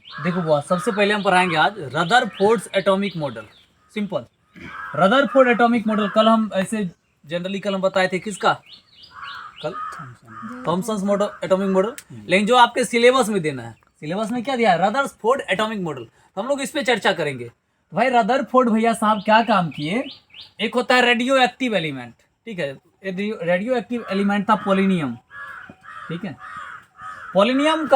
देखो बुआ, सबसे पहले हम पढ़ाएंगे आज Rutherford's atomic model. Simple, Rutherford atomic model कल हम ऐसे जनरली कल हम बताए थे, किसका? कल थॉमसन्स मॉडल, एटॉमिक मॉडल। लेकिन जो आपके सिलेबस में देना है, सिलेबस में क्या दिया है? Rutherford atomic model. तो हम लोग इस पे चर्चा करेंगे। तो भाई रदरफोर्ड भैया साहब क्या काम किए? एक होता है रेडियो एक्टिव एलिमेंट, ठीक है, रेडियो एक्टिव एलिमेंट था पोलिनियम, ठीक है। पोलिनियम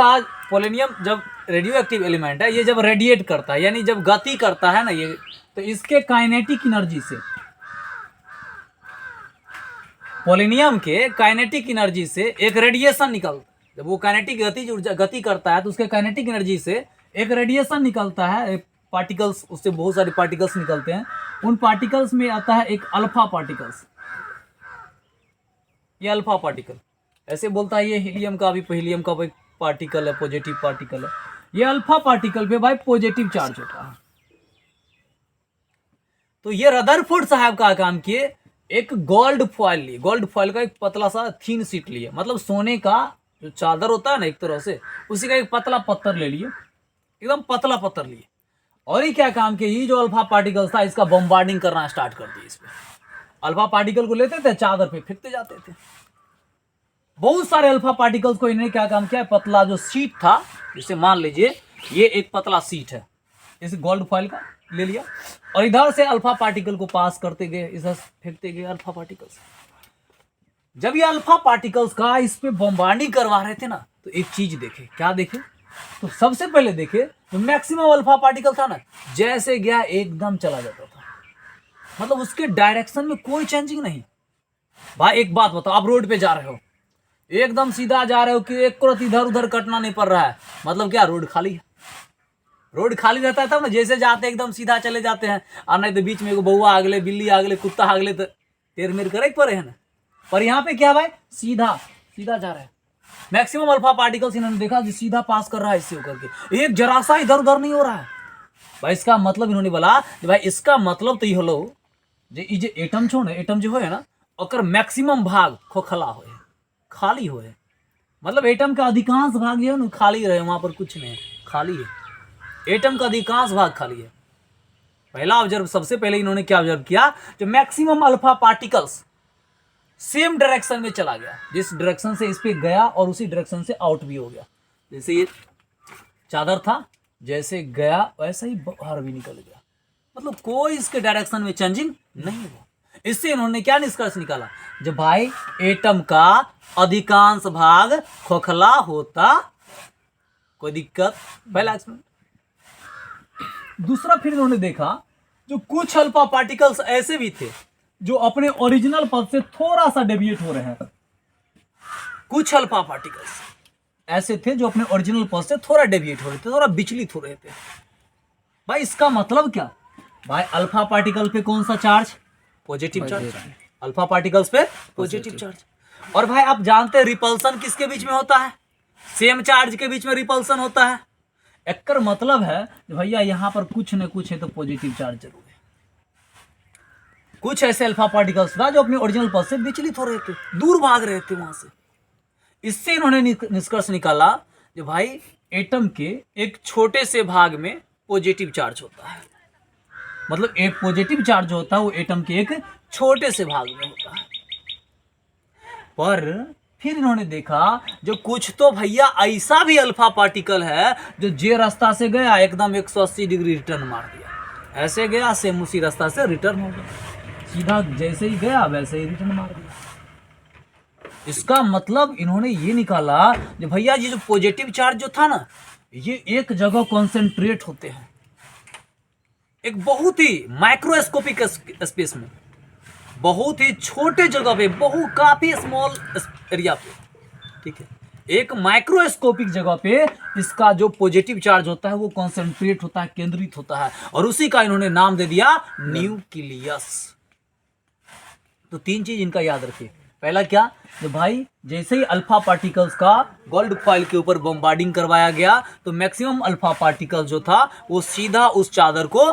जब रेडियो एक्टिव एलिमेंट है, ये जब रेडिएट करता है यानी जब गति करता है ना ये, तो इसके काइनेटिक एनर्जी से, पोलिनियम के काइनेटिक एनर्जी से एक रेडिएशन निकलता है। जब वो काइनेटिक गति करता है तो उसके काइनेटिक एनर्जी से एक रेडिएशन निकलता है, पार्टिकल्स, उससे बहुत सारे पार्टिकल्स निकलते हैं। उन पार्टिकल्स में आता है एक अल्फा पार्टिकल्स। ये अल्फा पार्टिकल ऐसे बोलता है, ये हीलियम का भी, हीलियम का एक पार्टिकल है, पॉजिटिव पार्टिकल है। ये अल्फा पार्टिकल पे भाई पॉजिटिव चार्ज होता है। तो ये रदरफोर्ड साहब का काम किए, एक गोल्ड फॉइल लिए, गोल्ड फॉइल का एक पतला सा थीन शीट लिए, मतलब सोने का जो चादर होता है ना एक तरह से, उसी का एक पतला पत्थर ले लिए, एकदम पतला पत्थर लिए। और ये क्या काम किया? ये जो अल्फा पार्टिकल्स था इसका बम्बार्डिंग करना स्टार्ट कर दिया। इसमें अल्फा पार्टिकल को लेते थे, चादर पे फेंकते जाते थे। बहुत सारे अल्फा पार्टिकल्स को इन्होंने क्या काम किया? पतला जो शीट था, जैसे मान लीजिए ये एक पतला शीट है, इस गोल्ड फॉइल का ले लिया और इधर से अल्फा पार्टिकल को पास करते गए, इधर फेंकते गए अल्फा पार्टिकल्स। जब ये अल्फा पार्टिकल्स का इस पे बम्बार्डिंग करवा रहे थे ना, तो एक चीज देखे। क्या देखे? तो सबसे पहले देखे जो मैक्सिमम अल्फा पार्टिकल था ना, जैसे गया एकदम चला जाता था, मतलब उसके डायरेक्शन में कोई चेंजिंग नहीं। भाई एक बात बताओ, आप रोड पे जा रहे हो, एकदम सीधा जा रहे हो कि एक कुरत इधर उधर कटना नहीं पड़ रहा है, मतलब क्या? रोड खाली है। रोड खाली रहता है तब ना, जैसे जाते एकदम सीधा चले जाते हैं, और नहीं तो बीच में बउआ आगले, बिल्ली आगले, कुत्ता आगले, तो टेर मेर करे पड़े है ना। पर यहाँ पे क्या भाई? सीधा सीधा जा रहा है। मैक्सिमम अल्फा पार्टिकल्स इन्होंने देखा कि सीधा पास कर रहा है इससे होकर के, एक जरा सा इधर उधर नहीं हो रहा है। भाई इसका मतलब इन्होंने बोला कि भाई इसका मतलब तो ये होलो जे एटम छो ना, एटम जो है ना, ओकर मैक्सिमम भाग खोखला हो, खाली हो, मतलब एटम का अधिकांश भाग जो है ना खाली रहे, वहां पर कुछ नहीं, खाली है। एटम का अधिकांश भाग खाली है। पहला ऑब्जर्व, सबसे पहले इन्होंने क्या ऑब्जर्व किया? जो maximum alpha particles same direction में चला गया, जिस डायरेक्शन से इस पे गया और उसी डायरेक्शन से आउट भी हो गया। जैसे ये चादर था, जैसे गया वैसे ही बाहर भी निकल गया, मतलब कोई इसके डायरेक्शन में चेंजिंग नहीं हुआ। इससे इन्होंने क्या निष्कर्ष निकाला? जब भाई एटम का अधिकांश भाग खोखला होता, कोई दिक्कत। पहला एक्सपेरिमेंट। दूसरा, फिर इन्होंने देखा जो कुछ अल्फा पार्टिकल्स ऐसे भी थे जो अपने ओरिजिनल पथ से थोड़ा सा डेविएट हो रहे हैं। कुछ अल्फा पार्टिकल्स ऐसे थे जो अपने ओरिजिनल पथ से थोड़ा डेविएट हो रहे थे, थोड़ा विचलित हो रहे थे। भाई इसका मतलब क्या? भाई अल्फा पार्टिकल पे कौन सा charge? Positive charge. Alpha particles पे पॉजिटिव चार्ज। और भाई आप जानते हैं रिपल्सन किसके बीच में होता है? सेम चार्ज के बीच में रिपल्सन होता है। एक मतलब है भैया यहाँ पर कुछ न कुछ है तो पॉजिटिव चार्ज जरूर है। कुछ ऐसे अल्फा पार्टिकल्स था जो अपने ओरिजिनल पथ से विचलित हो रहे थे, दूर भाग रहे थे वहां से। इससे इन्होंने निष्कर्ष निकाला कि भाई एटम के एक छोटे से भाग में पॉजिटिव चार्ज होता है, मतलब एक पॉजिटिव चार्ज होता है वो एटम के एक छोटे से भाग में होता है। पर फिर इन्होंने देखा जो कुछ तो भैया ऐसा भी अल्फा पार्टिकल है जो जे रास्ता से गया एकदम 180 डिग्री रिटर्न मार दिया, ऐसे गया सेम उसी रास्ता से रिटर्न हो गया, सीधा जैसे ही गया वैसे ही रिटर्न मार दिया। इसका मतलब इन्होंने ये निकाला कि भैया ये जो पॉजिटिव चार्ज जो था ना, ये एक जगह कॉन्सेंट्रेट होते हैं, एक बहुत ही माइक्रोस्कोपिक स्पेस में, बहुत ही छोटे जगह पे, काफी स्मॉल एरिया पे, ठीक है, एक माइक्रोस्कोपिक जगह पे इसका जो पॉजिटिव चार्ज होता है वो कॉन्सेंट्रेट होता है, केंद्रित होता है, और उसी का इन्होंने नाम दे दिया न्यूक्लियस। तो तीन चीज इनका याद रखिए। पहला क्या? जो भाई जैसे ही अल्फा पार्टिकल्स का गोल्ड फॉइल के ऊपर बम्बार्डिंग करवाया गया तो मैक्सिमम अल्फा पार्टिकल जो था वो सीधा उस चादर को